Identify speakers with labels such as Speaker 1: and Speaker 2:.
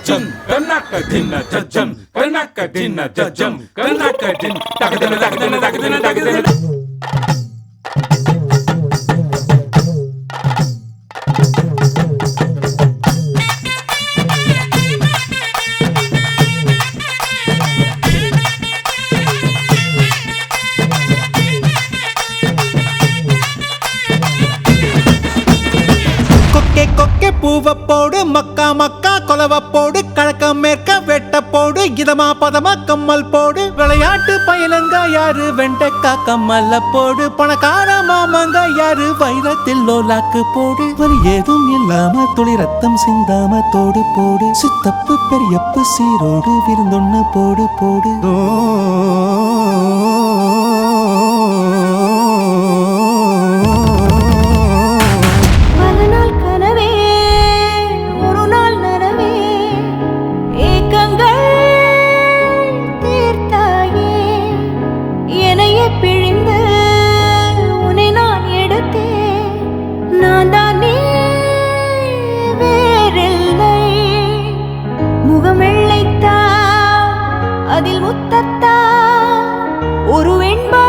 Speaker 1: jajam kanaka dinna jajam kanaka dinna jajam kanaka din takadana
Speaker 2: கொக்கே பூவ போடு மக்கா மக்கா கொலவ போடு கழக்க மேற்க வெட்ட போடு இதமா பதமா கம்மல் போடு விளையாட்டு பயலங்க யாரு வெண்டைக்கா கம்மல்ல போடு பணக்கார மாமங்க யாரு வைரத்தில் லோலாக்கு போடு வலி ஏதும் இல்லாம துளி ரத்தம் சிந்தாம தோடு போடு சித்தப்பு பெரியப்பு சீரோடு விருந்தொன்னு போடு போடு
Speaker 3: பிழிந்து உன்னை நான் எடுத்தேன் நான் தானே வேறில்லை முகம் வெள்ளைத்தா அதில் முத்தத்தா ஒரு வெண்பா